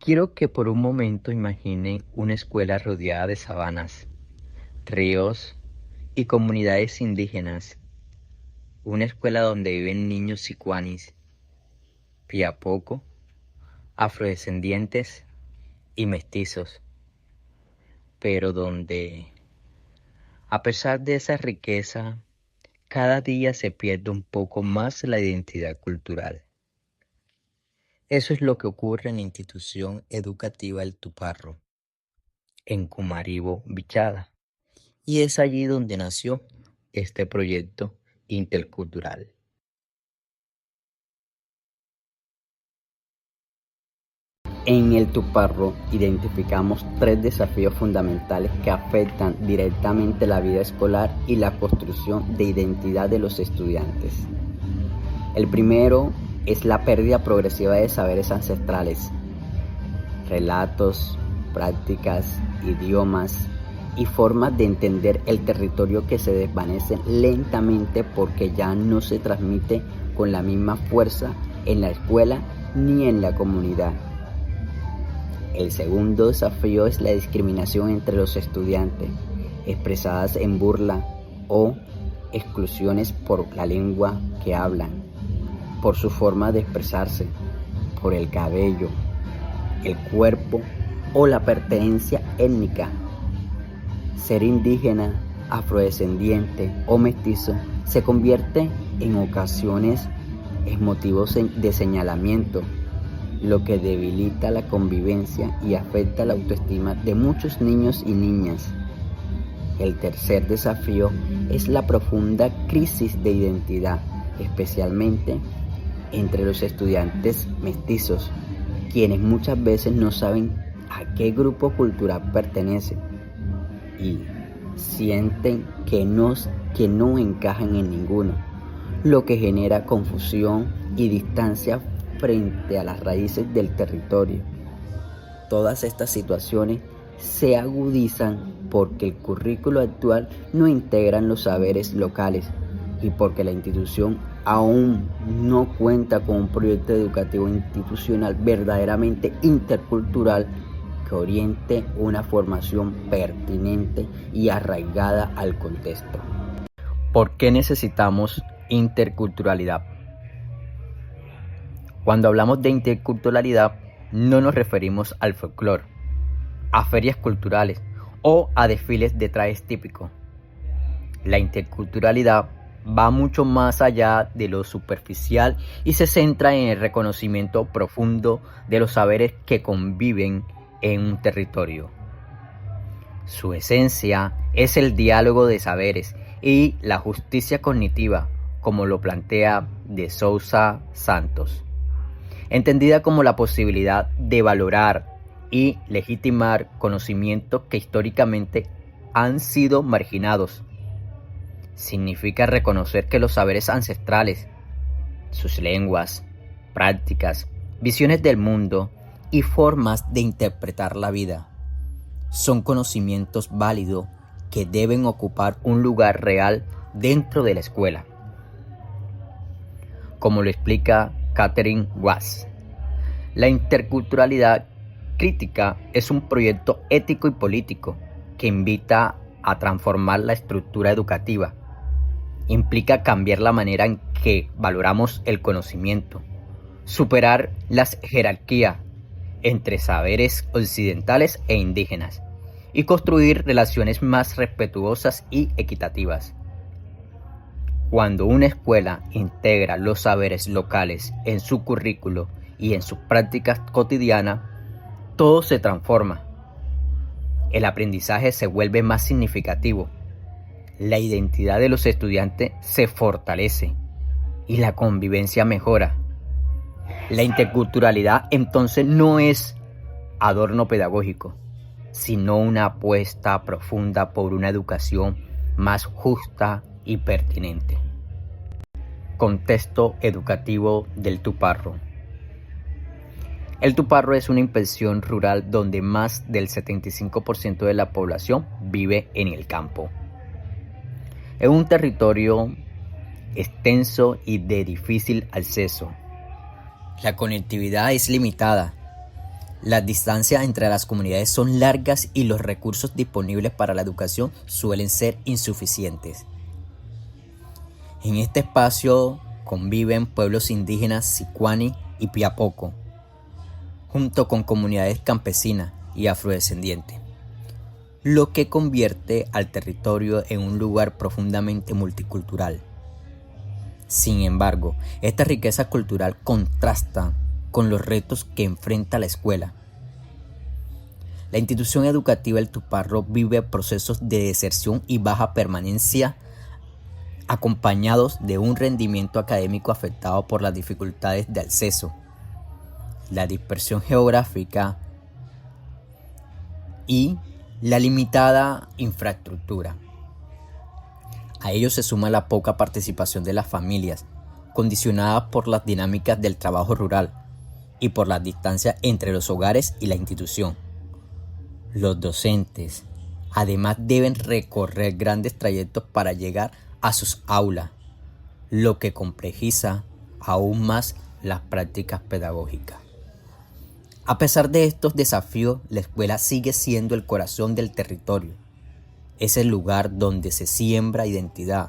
Quiero que por un momento imaginen una escuela rodeada de sabanas, ríos y comunidades indígenas. Una escuela donde viven niños sicuanis, piapoco, afrodescendientes y mestizos, pero donde, a pesar de esa riqueza, cada día se pierde un poco más la identidad cultural. Eso es lo que ocurre en la institución educativa El Tuparro, en Cumaribo, Bichada. Y es allí donde nació este proyecto intercultural. En el Tuparro identificamos tres desafíos fundamentales que afectan directamente la vida escolar y la construcción de identidad de los estudiantes. El primero es la pérdida progresiva de saberes ancestrales, relatos, prácticas, idiomas y formas de entender el territorio que se desvanecen lentamente porque ya no se transmite con la misma fuerza en la escuela ni en la comunidad. El segundo desafío es la discriminación entre los estudiantes, expresadas en burla o exclusiones por la lengua que hablan, por su forma de expresarse, por el cabello, el cuerpo o la pertenencia étnica. Ser indígena, afrodescendiente o mestizo se convierte en ocasiones en motivos de señalamiento, lo que debilita la convivencia y afecta la autoestima de muchos niños y niñas. El tercer desafío es la profunda crisis de identidad, especialmente entre los estudiantes mestizos, quienes muchas veces no saben a qué grupo cultural pertenecen y sienten que no encajan en ninguno, lo que genera confusión y distancia frente a las raíces del territorio. Todas estas situaciones se agudizan porque el currículo actual no integra los saberes locales y porque la institución aún no cuenta con un proyecto educativo institucional verdaderamente intercultural que oriente una formación pertinente y arraigada al contexto. ¿Por qué necesitamos interculturalidad? Cuando hablamos de interculturalidad, no nos referimos al folclore, a ferias culturales o a desfiles de trajes típicos. La interculturalidad va mucho más allá de lo superficial y se centra en el reconocimiento profundo de los saberes que conviven en un territorio. Su esencia es el diálogo de saberes y la justicia cognitiva, como lo plantea de Sousa Santos, entendida como la posibilidad de valorar y legitimar conocimientos que históricamente han sido marginados. Significa reconocer que los saberes ancestrales, sus lenguas, prácticas, visiones del mundo y formas de interpretar la vida son conocimientos válidos que deben ocupar un lugar real dentro de la escuela. Como lo explica Catherine Wass, la interculturalidad crítica es un proyecto ético y político que invita a transformar la estructura educativa. Implica cambiar la manera en que valoramos el conocimiento, superar las jerarquías entre saberes occidentales e indígenas y construir relaciones más respetuosas y equitativas. Cuando una escuela integra los saberes locales en su currículo y en sus prácticas cotidianas, todo se transforma. El aprendizaje se vuelve más significativo, la identidad de los estudiantes se fortalece y la convivencia mejora. La interculturalidad entonces no es adorno pedagógico, sino una apuesta profunda por una educación más justa y pertinente. Contexto educativo del Tuparro. El Tuparro es una invención rural donde más del 75% de la población vive en el campo. Es un territorio extenso y de difícil acceso. La conectividad es limitada. Las distancias entre las comunidades son largas y los recursos disponibles para la educación suelen ser insuficientes. En este espacio conviven pueblos indígenas Sicuani y Piapoco, junto con comunidades campesinas y afrodescendientes, lo que convierte al territorio en un lugar profundamente multicultural. Sin embargo, esta riqueza cultural contrasta con los retos que enfrenta la escuela. La institución educativa El Tuparro vive procesos de deserción y baja permanencia, acompañados de un rendimiento académico afectado por las dificultades de acceso, la dispersión geográfica y la limitada infraestructura. A ello se suma la poca participación de las familias, condicionada por las dinámicas del trabajo rural y por las distancias entre los hogares y la institución. Los docentes, además, deben recorrer grandes trayectos para llegar a sus aulas, lo que complejiza aún más las prácticas pedagógicas. A pesar de estos desafíos, la escuela sigue siendo el corazón del territorio. Es el lugar donde se siembra identidad,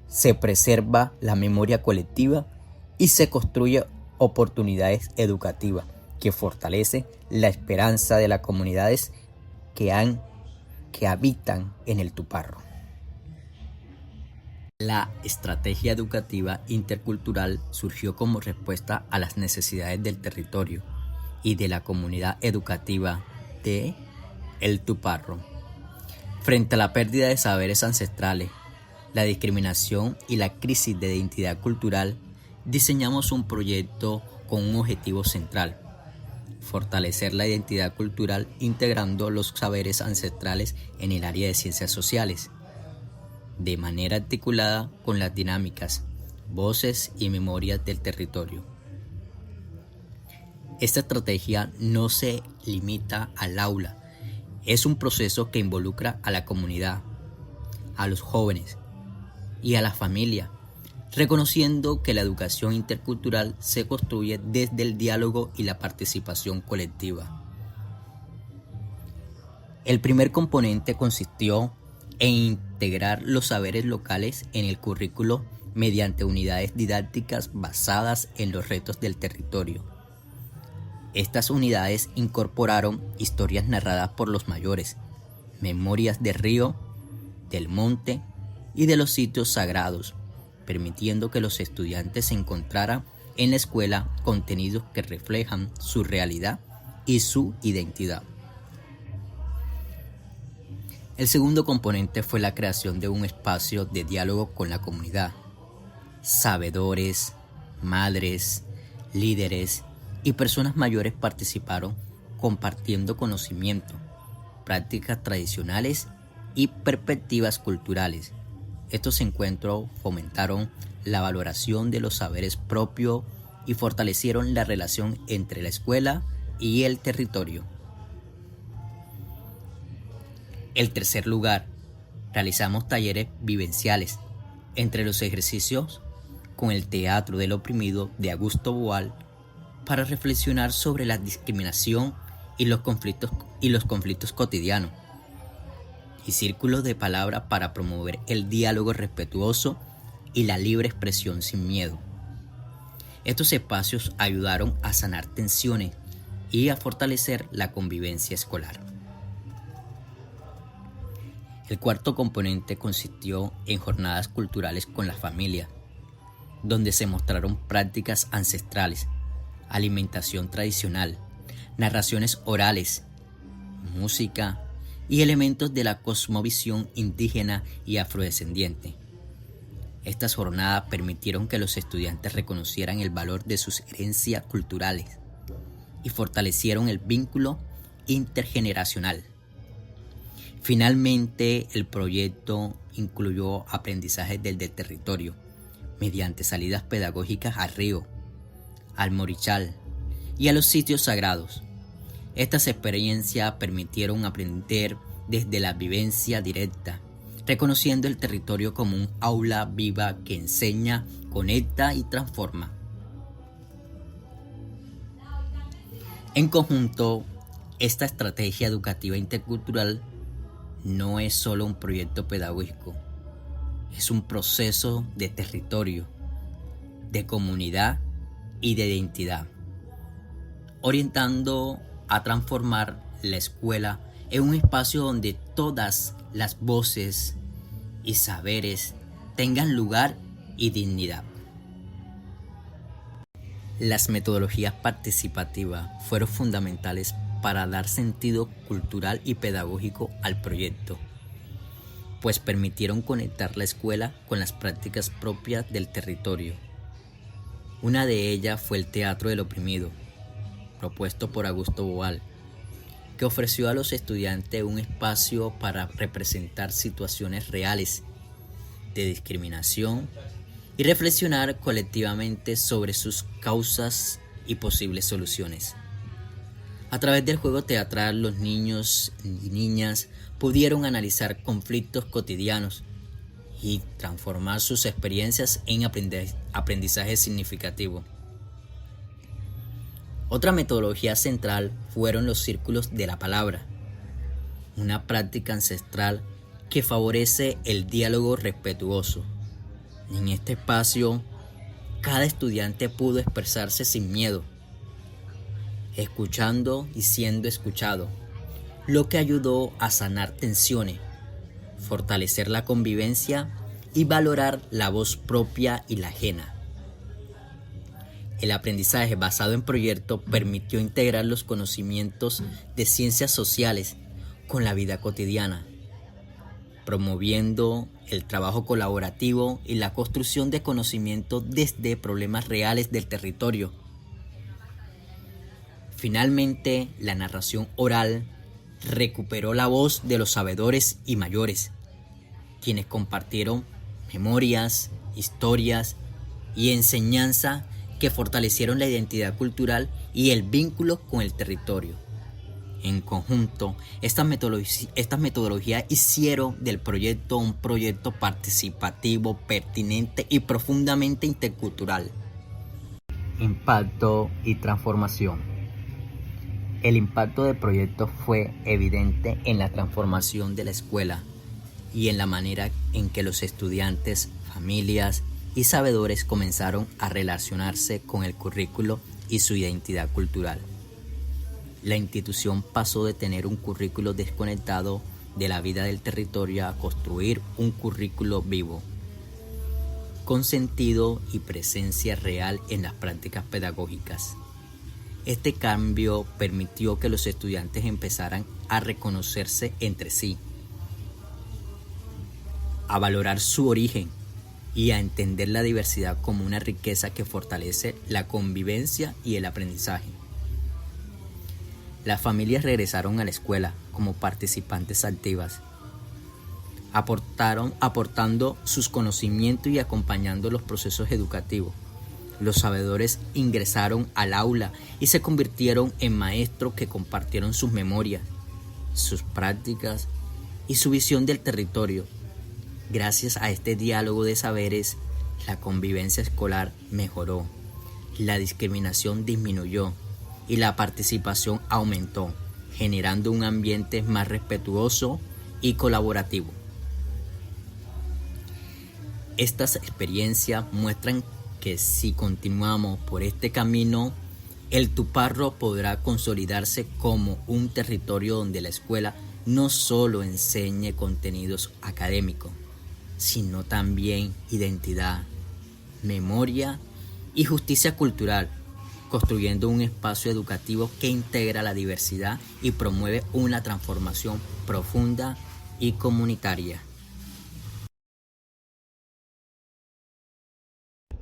se preserva la memoria colectiva y se construye oportunidades educativas que fortalecen la esperanza de las comunidades que habitan en el Tuparro. La estrategia educativa intercultural surgió como respuesta a las necesidades del territorio y de la comunidad educativa de El Tuparro. Frente a la pérdida de saberes ancestrales, la discriminación y la crisis de identidad cultural, diseñamos un proyecto con un objetivo central: fortalecer la identidad cultural integrando los saberes ancestrales en el área de ciencias sociales, de manera articulada con las dinámicas, voces y memorias del territorio. Esta estrategia no se limita al aula, es un proceso que involucra a la comunidad, a los jóvenes y a la familia, reconociendo que la educación intercultural se construye desde el diálogo y la participación colectiva. El primer componente consistió en integrar los saberes locales en el currículo mediante unidades didácticas basadas en los retos del territorio. Estas unidades incorporaron historias narradas por los mayores, memorias del río, del monte y de los sitios sagrados, permitiendo que los estudiantes encontraran en la escuela contenidos que reflejan su realidad y su identidad. El segundo componente fue la creación de un espacio de diálogo con la comunidad. Sabedores, madres, líderes y personas mayores participaron compartiendo conocimiento, prácticas tradicionales y perspectivas culturales. Estos encuentros fomentaron la valoración de los saberes propios y fortalecieron la relación entre la escuela y el territorio. En tercer lugar, realizamos talleres vivenciales. Entre los ejercicios, con el Teatro del Oprimido de Augusto Boal, para reflexionar sobre la discriminación y los conflictos cotidianos, y círculos de palabra para promover el diálogo respetuoso y la libre expresión sin miedo. Estos espacios ayudaron a sanar tensiones y a fortalecer la convivencia escolar. El cuarto componente consistió en jornadas culturales con la familia, donde se mostraron prácticas ancestrales, alimentación tradicional, narraciones orales, música y elementos de la cosmovisión indígena y afrodescendiente. Estas jornadas permitieron que los estudiantes reconocieran el valor de sus herencias culturales y fortalecieron el vínculo intergeneracional. Finalmente, el proyecto incluyó aprendizajes del territorio mediante salidas pedagógicas al río, al Morichal y a los sitios sagrados. Estas experiencias permitieron aprender desde la vivencia directa, reconociendo el territorio como un aula viva que enseña, conecta y transforma. En conjunto, esta estrategia educativa intercultural no es solo un proyecto pedagógico, es un proceso de territorio, de comunidad y de identidad, orientando a transformar la escuela en un espacio donde todas las voces y saberes tengan lugar y dignidad. Las metodologías participativas fueron fundamentales para dar sentido cultural y pedagógico al proyecto, pues permitieron conectar la escuela con las prácticas propias del territorio. Una de ellas fue el Teatro del Oprimido, propuesto por Augusto Boal, que ofreció a los estudiantes un espacio para representar situaciones reales de discriminación y reflexionar colectivamente sobre sus causas y posibles soluciones. A través del juego teatral, los niños y niñas pudieron analizar conflictos cotidianos y transformar sus experiencias en aprendizaje significativo. Otra metodología central fueron los círculos de la palabra, una práctica ancestral que favorece el diálogo respetuoso. En este espacio, cada estudiante pudo expresarse sin miedo, escuchando y siendo escuchado, lo que ayudó a sanar tensiones, fortalecer la convivencia y valorar la voz propia y la ajena. El aprendizaje basado en proyectos permitió integrar los conocimientos de ciencias sociales con la vida cotidiana, promoviendo el trabajo colaborativo y la construcción de conocimiento desde problemas reales del territorio. Finalmente, la narración oral recuperó la voz de los sabedores y mayores, quienes compartieron memorias, historias y enseñanza que fortalecieron la identidad cultural y el vínculo con el territorio. En conjunto, estas metodologías hicieron del proyecto un proyecto participativo, pertinente y profundamente intercultural. Impacto y transformación. El impacto del proyecto fue evidente en la transformación de la escuela y en la manera en que los estudiantes, familias y sabedores comenzaron a relacionarse con el currículo y su identidad cultural. La institución pasó de tener un currículo desconectado de la vida del territorio a construir un currículo vivo, con sentido y presencia real en las prácticas pedagógicas. Este cambio permitió que los estudiantes empezaran a reconocerse entre sí, a valorar su origen y a entender la diversidad como una riqueza que fortalece la convivencia y el aprendizaje. Las familias regresaron a la escuela como participantes activas, aportando sus conocimientos y acompañando los procesos educativos. Los sabedores ingresaron al aula y se convirtieron en maestros que compartieron sus memorias, sus prácticas y su visión del territorio. Gracias a este diálogo de saberes, la convivencia escolar mejoró, la discriminación disminuyó y la participación aumentó, generando un ambiente más respetuoso y colaborativo. Estas experiencias muestran que si continuamos por este camino, el Tuparro podrá consolidarse como un territorio donde la escuela no solo enseñe contenidos académicos, sino también identidad, memoria y justicia cultural, construyendo un espacio educativo que integra la diversidad y promueve una transformación profunda y comunitaria.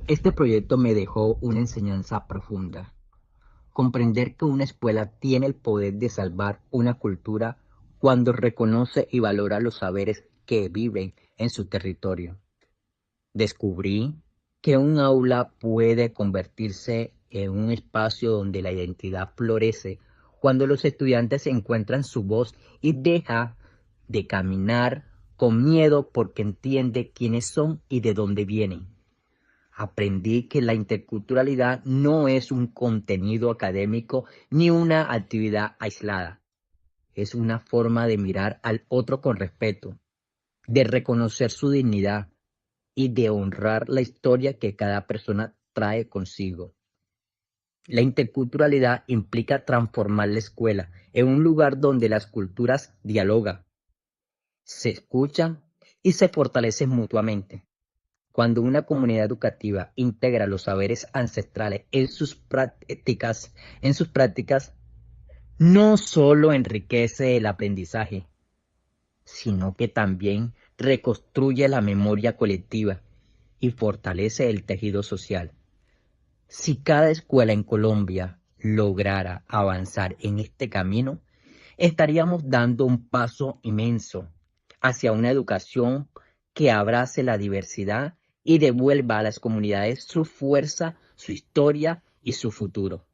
Este proyecto me dejó una enseñanza profunda. Comprender que una escuela tiene el poder de salvar una cultura cuando reconoce y valora los saberes que viven en su territorio. Descubrí que un aula puede convertirse en un espacio donde la identidad florece cuando los estudiantes encuentran su voz y deja de caminar con miedo porque entiende quiénes son y de dónde vienen. Aprendí que la interculturalidad no es un contenido académico ni una actividad aislada. Es una forma de mirar al otro con respeto, de reconocer su dignidad y de honrar la historia que cada persona trae consigo. La interculturalidad implica transformar la escuela en un lugar donde las culturas dialogan, se escuchan y se fortalecen mutuamente. Cuando una comunidad educativa integra los saberes ancestrales en sus prácticas, no solo enriquece el aprendizaje, sino que también reconstruye la memoria colectiva y fortalece el tejido social. Si cada escuela en Colombia lograra avanzar en este camino, estaríamos dando un paso inmenso hacia una educación que abrace la diversidad y devuelva a las comunidades su fuerza, su historia y su futuro.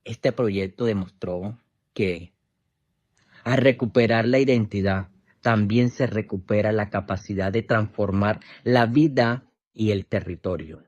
Este proyecto demostró que al recuperar la identidad, también se recupera la capacidad de transformar la vida y el territorio.